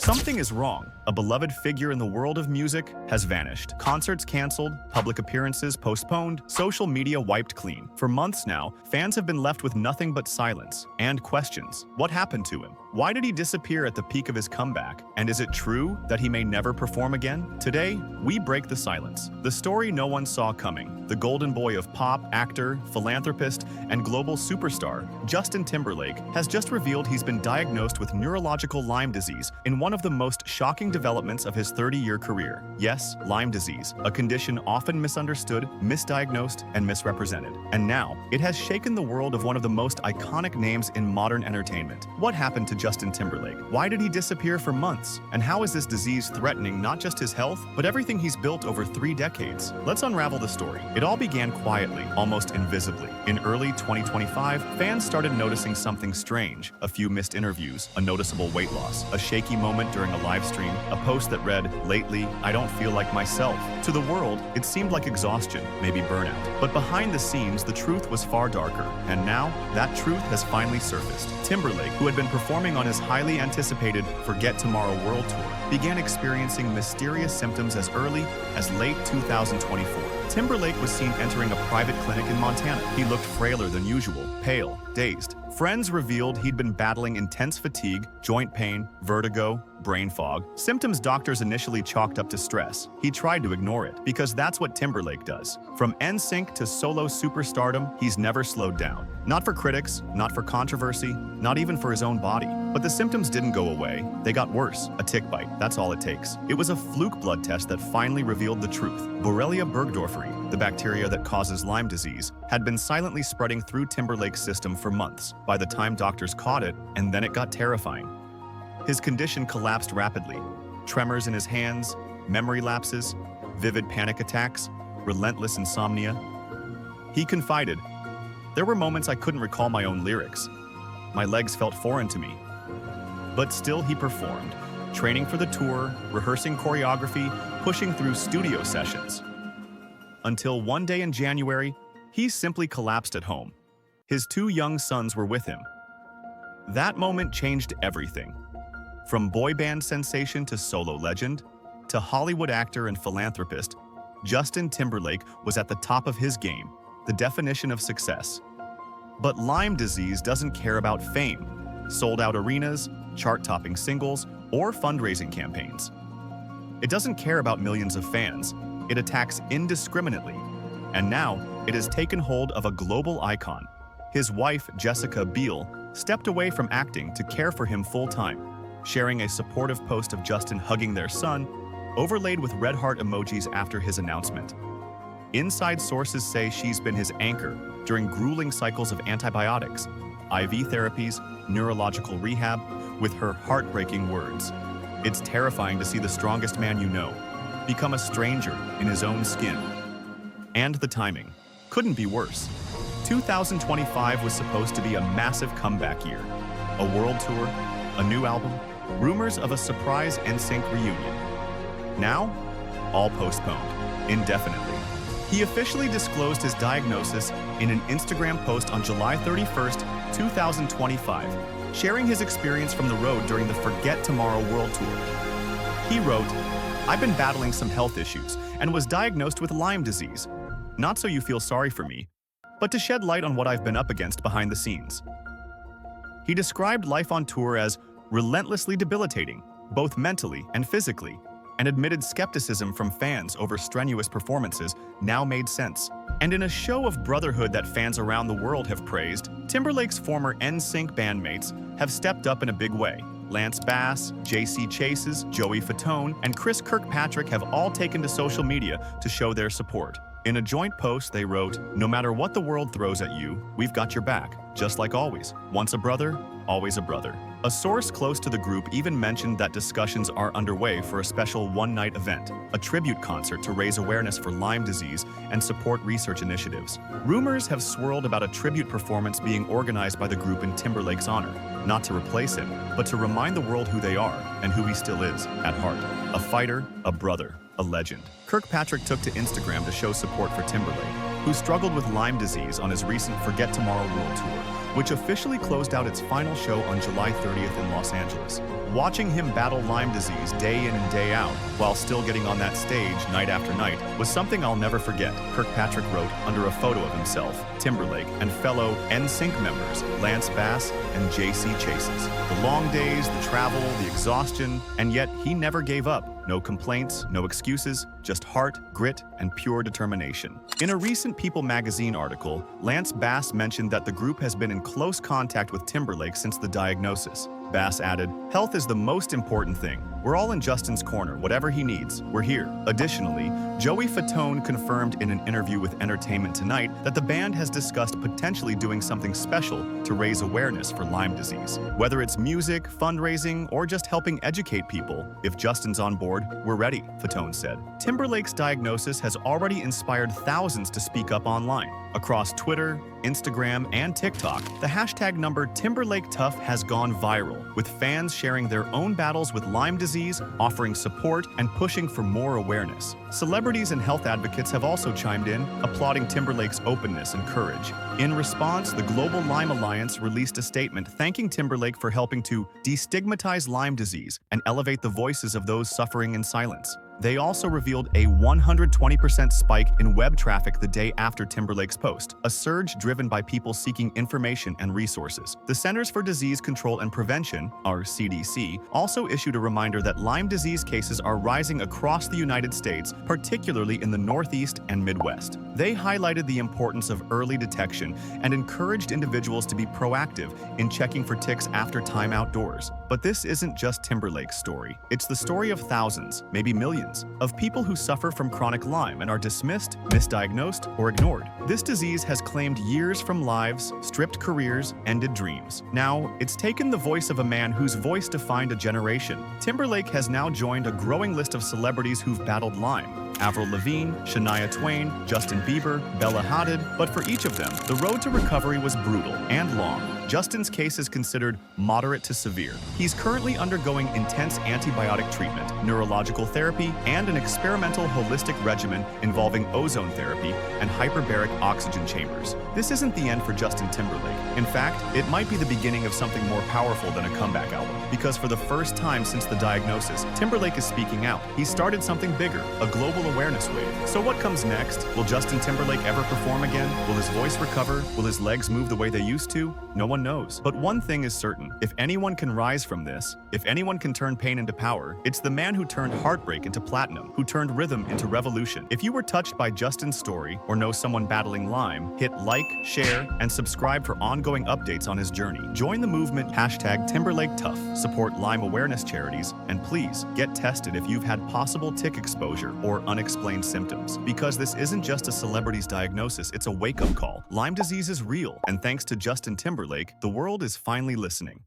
Something is wrong. A beloved figure in the world of music has vanished. Concerts canceled, public appearances postponed, social media wiped clean. For months now, fans have been left with nothing but silence and questions. What happened to him? Why did he disappear at the peak of his comeback? And is it true that he may never perform again? Today, we break the silence. The story no one saw coming. The golden boy of pop, actor, philanthropist, and global superstar, Justin Timberlake, has just revealed he's been diagnosed with neurological Lyme disease in one of the most shocking developments of his 30-year career. Yes, Lyme disease, a condition often misunderstood, misdiagnosed, and misrepresented. And now, it has shaken the world of one of the most iconic names in modern entertainment. What happened to Justin Timberlake? Why did he disappear for months? And how is this disease threatening not just his health, but everything he's built over 3 decades? Let's unravel the story. It all began quietly, almost invisibly. In early 2025, fans started noticing something strange. A few missed interviews, a noticeable weight loss, a shaky moment during a live stream, a post that read, "Lately, I don't feel like myself." To the world, it seemed like exhaustion, maybe burnout. But behind the scenes, the truth was far darker. And now, that truth has finally surfaced. Timberlake, who had been performing on his highly anticipated Forget Tomorrow World Tour, began experiencing mysterious symptoms as early as late 2024. Timberlake was seen entering a private clinic in Montana. He looked frailer than usual, pale, dazed. Friends revealed he'd been battling intense fatigue, joint pain, vertigo, brain fog, symptoms doctors initially chalked up to stress. He tried to ignore it, because that's what Timberlake does. From NSYNC to solo superstardom, he's never slowed down. Not for critics, not for controversy, not even for his own body. But the symptoms didn't go away. They got worse. A tick bite, that's all it takes. It was a fluke blood test that finally revealed the truth. Borrelia burgdorferi, the bacteria that causes Lyme disease, had been silently spreading through Timberlake's system for months. By the time doctors caught it, and then it got terrifying. His condition collapsed rapidly. Tremors in his hands, memory lapses, vivid panic attacks, relentless insomnia. He confided, "There were moments I couldn't recall my own lyrics. My legs felt foreign to me." But still he performed, training for the tour, rehearsing choreography, pushing through studio sessions. Until one day in January, he simply collapsed at home. His 2 young sons were with him. That moment changed everything. From boy band sensation to solo legend, to Hollywood actor and philanthropist, Justin Timberlake was at the top of his game, the definition of success. But Lyme disease doesn't care about fame, sold-out arenas, chart-topping singles, or fundraising campaigns. It doesn't care about millions of fans. It attacks indiscriminately. And now, it has taken hold of a global icon. His wife, Jessica Biel, stepped away from acting to care for him full-time, sharing a supportive post of Justin hugging their son, overlaid with red heart emojis after his announcement. Inside sources say she's been his anchor during grueling cycles of antibiotics, IV therapies, neurological rehab, with her heartbreaking words. "It's terrifying to see the strongest man you know become a stranger in his own skin." And the timing couldn't be worse. 2025 was supposed to be a massive comeback year. A world tour, a new album, rumors of a surprise NSYNC reunion. Now, all postponed, indefinitely. He officially disclosed his diagnosis in an Instagram post on July 31st, 2025, sharing his experience from the road during the Forget Tomorrow World Tour. He wrote, "I've been battling some health issues and was diagnosed with Lyme disease. Not so you feel sorry for me, but to shed light on what I've been up against behind the scenes." He described life on tour as relentlessly debilitating, both mentally and physically, and admitted skepticism from fans over strenuous performances now made sense. And in a show of brotherhood that fans around the world have praised, Timberlake's former NSYNC bandmates have stepped up in a big way. Lance Bass, JC Chases, Joey Fatone, and Chris Kirkpatrick have all taken to social media to show their support. In a joint post, they wrote, "No matter what the world throws at you, we've got your back, just like always. Once a brother, always a brother." A source close to the group even mentioned that discussions are underway for a special one-night event, a tribute concert to raise awareness for Lyme disease and support research initiatives. Rumors have swirled about a tribute performance being organized by the group in Timberlake's honor, not to replace him, but to remind the world who they are and who he still is at heart. A fighter, a brother, a legend. Kirkpatrick took to Instagram to show support for Timberlake. who struggled with Lyme disease on his recent Forget Tomorrow World Tour, which officially closed out its final show on July 30th in Los Angeles. Watching him battle Lyme disease day in and day out, while still getting on that stage night after night, was something I'll never forget, Kirkpatrick wrote under a photo of himself, Timberlake, and fellow NSYNC members, Lance Bass and JC Chases. The long days, the travel, the exhaustion, and yet he never gave up. No complaints, no excuses, just heart, grit, and pure determination. In a recent People magazine article, Lance Bass mentioned that the group has been in close contact with Timberlake since the diagnosis. Bass added, "Health is the most important thing. We're all in Justin's corner, whatever he needs, we're here." Additionally, Joey Fatone confirmed in an interview with Entertainment Tonight that the band has discussed potentially doing something special to raise awareness for Lyme disease. Whether it's music, fundraising, or just helping educate people, if Justin's on board, we're ready, Fatone said. Timberlake's diagnosis has already inspired thousands to speak up online. Across Twitter, Instagram, and TikTok, the hashtag number TimberlakeTough has gone viral, with fans sharing their own battles with Lyme disease, offering support, and pushing for more awareness. Celebrities and health advocates have also chimed in, applauding Timberlake's openness and courage. In response, the Global Lyme Alliance released a statement thanking Timberlake for helping to destigmatize Lyme disease and elevate the voices of those suffering in silence. They also revealed a 120% spike in web traffic the day after Timberlake's post, a surge driven by people seeking information and resources. The Centers for Disease Control and Prevention, or CDC, also issued a reminder that Lyme disease cases are rising across the United States, particularly in the Northeast and Midwest. They highlighted the importance of early detection and encouraged individuals to be proactive in checking for ticks after time outdoors. But this isn't just Timberlake's story. It's the story of thousands, maybe millions, of people who suffer from chronic Lyme and are dismissed, misdiagnosed, or ignored. This disease has claimed years from lives, stripped careers, ended dreams. Now, it's taken the voice of a man whose voice defined a generation. Timberlake has now joined a growing list of celebrities who've battled Lyme. Avril Lavigne, Shania Twain, Justin Bieber, Bella Hadid, but for each of them, the road to recovery was brutal and long. Justin's case is considered moderate to severe. He's currently undergoing intense antibiotic treatment, neurological therapy, and an experimental holistic regimen involving ozone therapy and hyperbaric oxygen chambers. This isn't the end for Justin Timberlake. In fact, it might be the beginning of something more powerful than a comeback album. Because for the first time since the diagnosis, Timberlake is speaking out. He started something bigger, a global awareness wave. So what comes next? Will Justin Timberlake ever perform again? Will his voice recover? Will his legs move the way they used to? No one knows. But one thing is certain. If anyone can rise from this, if anyone can turn pain into power, it's the man who turned heartbreak into platinum, who turned rhythm into revolution. If you were touched by Justin's story or know someone battling Lyme, hit like, share, and subscribe for ongoing updates on his journey. Join the movement #TimberlakeTough, support Lyme awareness charities, and please get tested if you've had possible tick exposure or unexplained symptoms. Because this isn't just a celebrity's diagnosis, it's a wake-up call. Lyme disease is real, and thanks to Justin Timberlake, the world is finally listening.